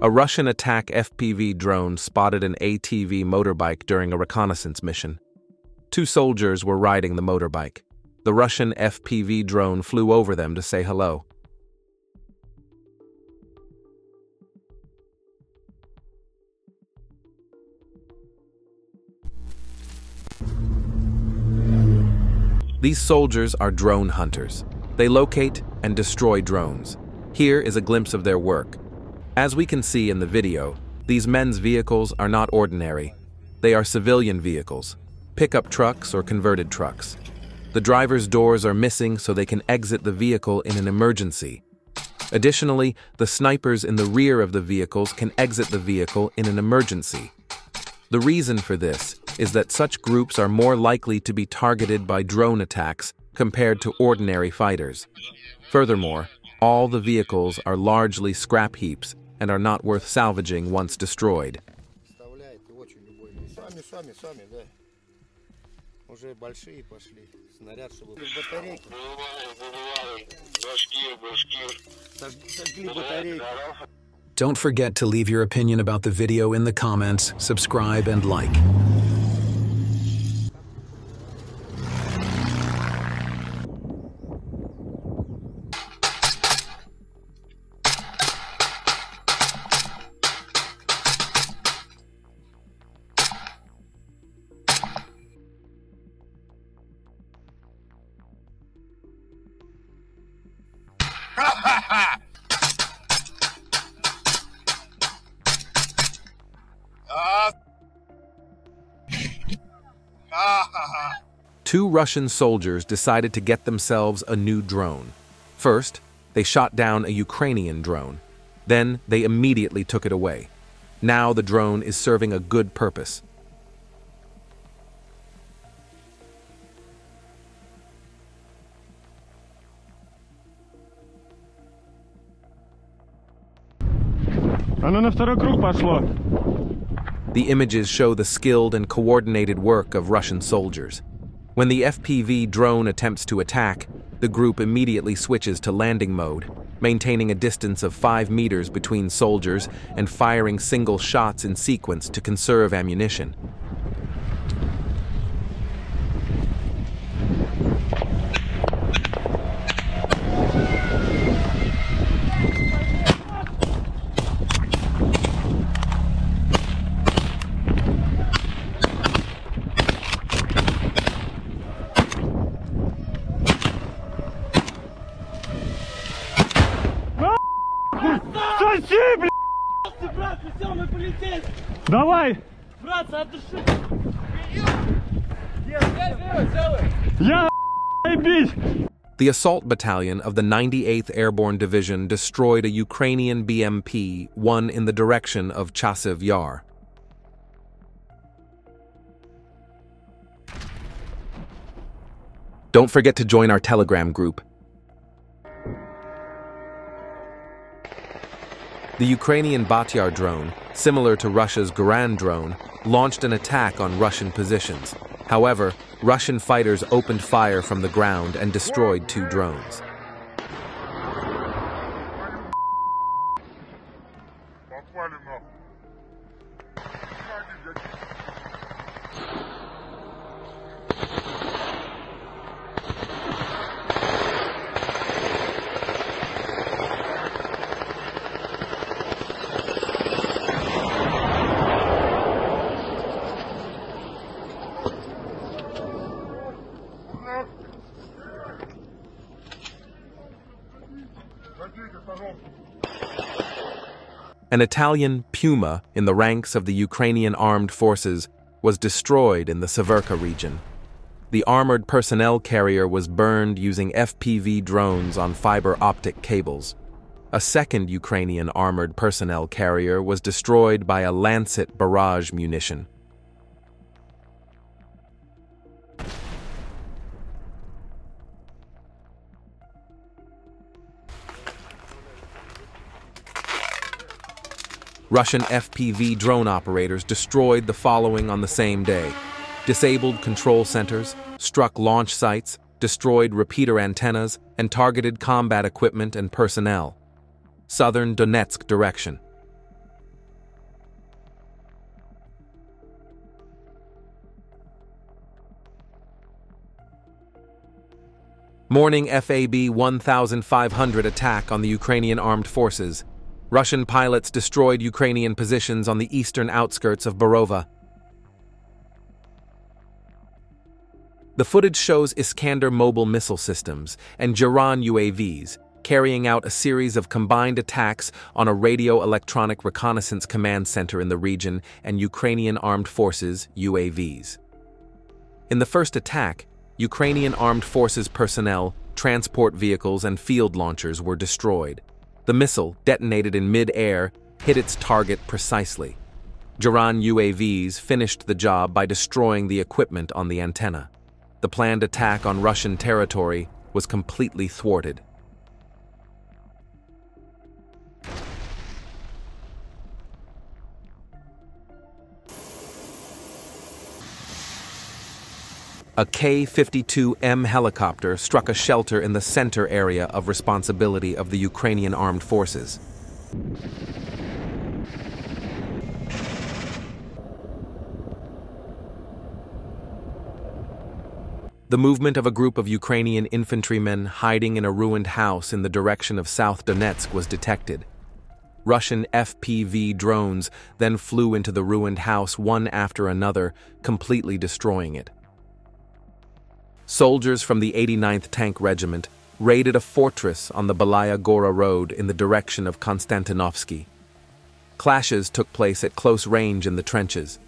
A Russian attack FPV drone spotted an ATV motorbike during a reconnaissance mission. Two soldiers were riding the motorbike. The Russian FPV drone flew over them to say hello. These soldiers are drone hunters. They locate and destroy drones. Here is a glimpse of their work. As we can see in the video, these men's vehicles are not ordinary. They are civilian vehicles, pickup trucks or converted trucks. The driver's doors are missing so they can exit the vehicle in an emergency. Additionally, the snipers in the rear of the vehicles can exit the vehicle in an emergency. The reason for this is that such groups are more likely to be targeted by drone attacks compared to ordinary fighters. Furthermore, all the vehicles are largely scrap heaps and are not worth salvaging once destroyed. Don't forget to leave your opinion about the video in the comments, subscribe, and like. Two Russian soldiers decided to get themselves a new drone. First, they shot down a Ukrainian drone. Then, they immediately took it away. Now the drone is serving a good purpose. The images show the skilled and coordinated work of Russian soldiers. When the FPV drone attempts to attack, the group immediately switches to landing mode, maintaining a distance of 5 meters between soldiers and firing single shots in sequence to conserve ammunition. Давай! The assault battalion of the 98th Airborne Division destroyed a Ukrainian BMP, one in the direction of Chasiv Yar. Don't forget to join our Telegram group. The Ukrainian Batyar drone, similar to Russia's Garan drone, launched an attack on Russian positions. However, Russian fighters opened fire from the ground and destroyed 2 drones. An Italian Puma in the ranks of the Ukrainian armed forces was destroyed in the Severka region. The armored personnel carrier was burned using FPV drones on fiber optic cables. A second Ukrainian armored personnel carrier was destroyed by a Lancet barrage munition. Russian FPV drone operators destroyed the following on the same day: disabled control centers, struck launch sites, destroyed repeater antennas, and targeted combat equipment and personnel. Southern Donetsk direction. Morning FAB 1500 attack on the Ukrainian armed forces. Russian pilots destroyed Ukrainian positions on the eastern outskirts of Borova. The footage shows Iskander mobile missile systems and Murat-SAN UAVs carrying out a series of combined attacks on a radio-electronic reconnaissance command center in the region and Ukrainian armed forces UAVs. In the first attack, Ukrainian armed forces personnel, transport vehicles, and field launchers were destroyed. The missile, detonated in mid-air, hit its target precisely. Murat-SAN UAVs finished the job by destroying the equipment on the antenna. The planned attack on Russian territory was completely thwarted. A K-52M helicopter struck a shelter in the center area of responsibility of the Ukrainian armed forces. The movement of a group of Ukrainian infantrymen hiding in a ruined house in the direction of South Donetsk was detected. Russian FPV drones then flew into the ruined house one after another, completely destroying it. Soldiers from the 89th Tank Regiment raided a fortress on the Belaya Gora Road in the direction of Konstantinovsky. Clashes took place at close range in the trenches.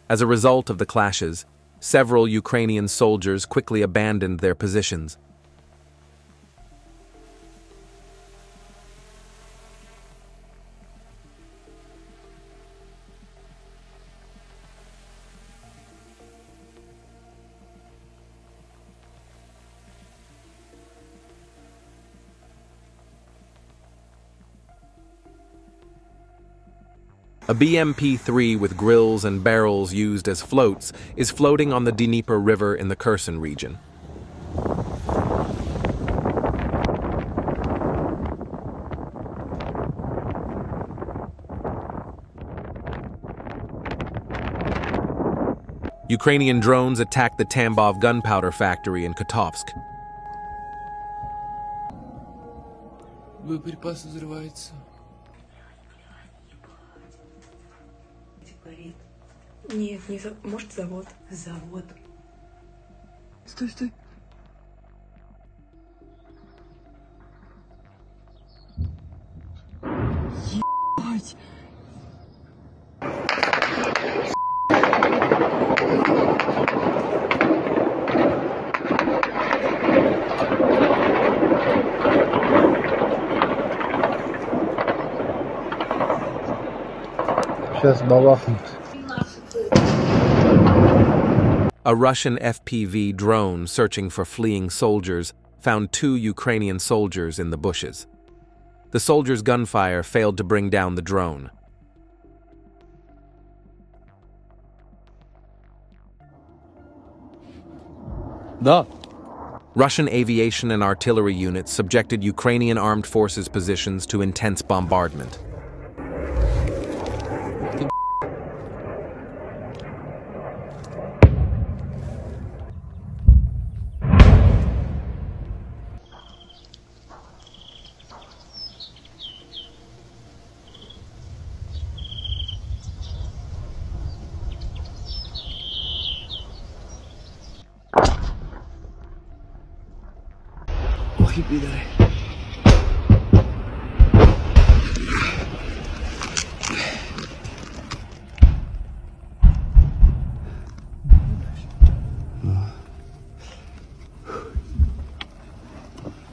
As a result of the clashes, several Ukrainian soldiers quickly abandoned their positions. A BMP-3 with grills and barrels used as floats is floating on the Dnieper River in the Kherson region. Ukrainian drones attacked the Tambov gunpowder factory in Kotovsk. Боеприпасы взрываются. Нет, не за... Может, завод. Завод. Стой, стой. Ебать! Сейчас бабахнут. A Russian FPV drone searching for fleeing soldiers found 2 Ukrainian soldiers in the bushes. The soldiers' gunfire failed to bring down the drone. Да. Russian aviation and artillery units subjected Ukrainian armed forces positions to intense bombardment. Ох, и пидоры.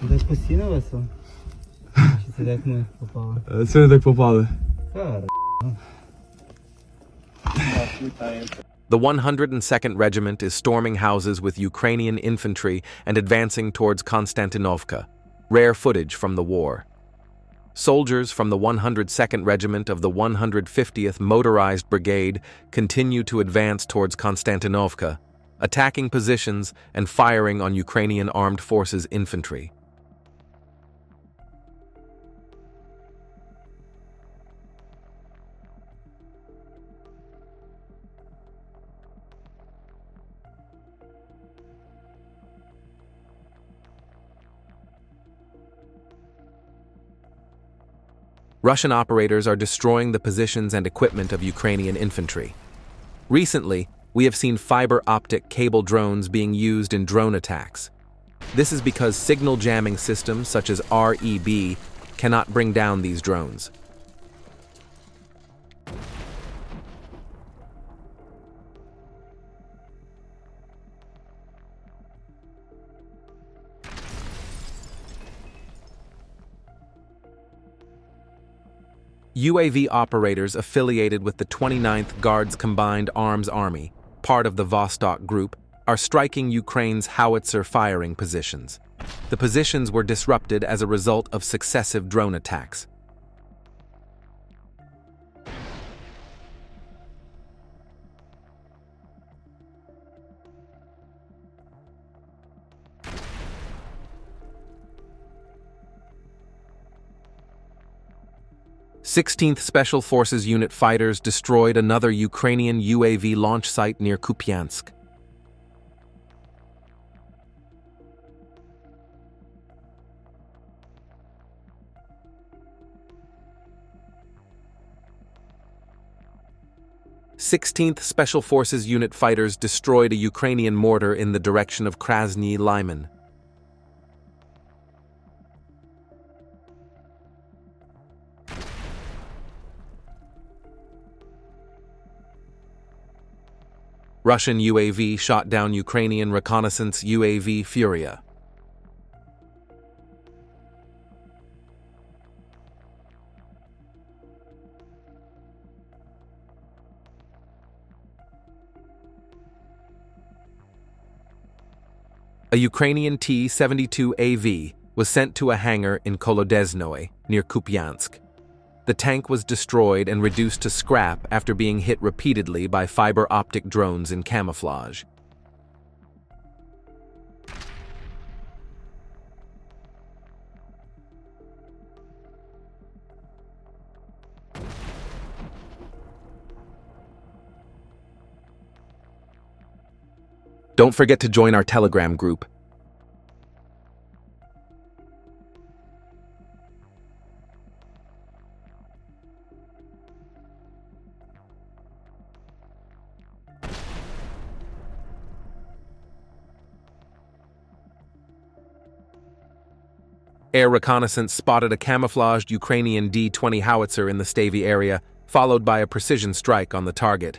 Десь постійно весело? Чи це як ми попали? Це не так попали. The 102nd Regiment is storming houses with Ukrainian infantry and advancing towards Konstantinovka. Rare footage from the war. Soldiers from the 102nd Regiment of the 150th Motorized Brigade continue to advance towards Konstantinovka, attacking positions and firing on Ukrainian Armed Forces infantry. Russian operators are destroying the positions and equipment of Ukrainian infantry. Recently, we have seen fiber optic cable drones being used in drone attacks. This is because signal jamming systems such as REB cannot bring down these drones. UAV operators affiliated with the 29th Guards Combined Arms Army, part of the Vostok Group, are striking Ukraine's howitzer firing positions. The positions were disrupted as a result of successive drone attacks. Sixteenth Special Forces Unit fighters destroyed another Ukrainian UAV launch site near Kupiansk. Sixteenth Special Forces Unit fighters destroyed a Ukrainian mortar in the direction of Krasny Lyman. Russian UAV shot down Ukrainian reconnaissance UAV Furia. A Ukrainian T-72AV was sent to a hangar in Kolodezhnoye, near Kupiansk. The tank was destroyed and reduced to scrap after being hit repeatedly by fiber optic drones in camouflage. Don't forget to join our Telegram group. Air reconnaissance spotted a camouflaged Ukrainian D-20 howitzer in the Stavy area, followed by a precision strike on the target.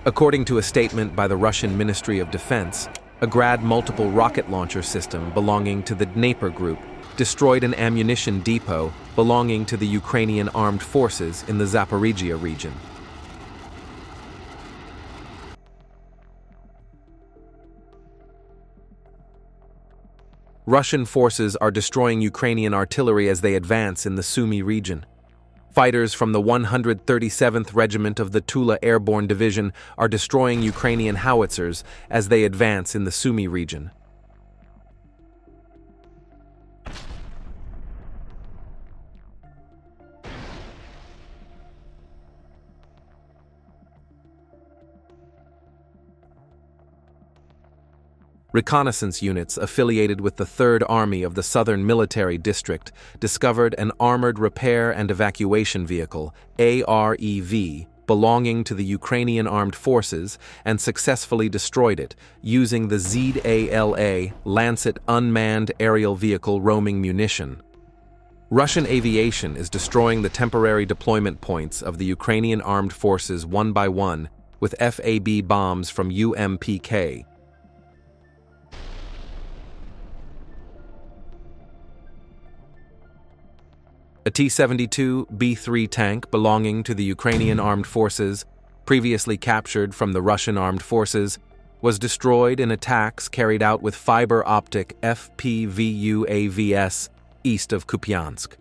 According to a statement by the Russian Ministry of Defense, a Grad multiple rocket launcher system belonging to the Dnepr Group destroyed an ammunition depot belonging to the Ukrainian Armed Forces in the Zaporizhia region. Russian forces are destroying Ukrainian artillery as they advance in the Sumy region. Fighters from the 137th Regiment of the Tula Airborne Division are destroying Ukrainian howitzers as they advance in the Sumy region. Reconnaissance units affiliated with the 3rd Army of the Southern Military District discovered an Armored Repair and Evacuation Vehicle, AREV, belonging to the Ukrainian Armed Forces and successfully destroyed it using the ZALA Lancet unmanned aerial vehicle roaming munition. Russian aviation is destroying the temporary deployment points of the Ukrainian Armed Forces one by one with FAB bombs from UMPK. A T-72B3 tank belonging to the Ukrainian armed forces, previously captured from the Russian armed forces, was destroyed in attacks carried out with fiber-optic FPV UAVs east of Kupiansk.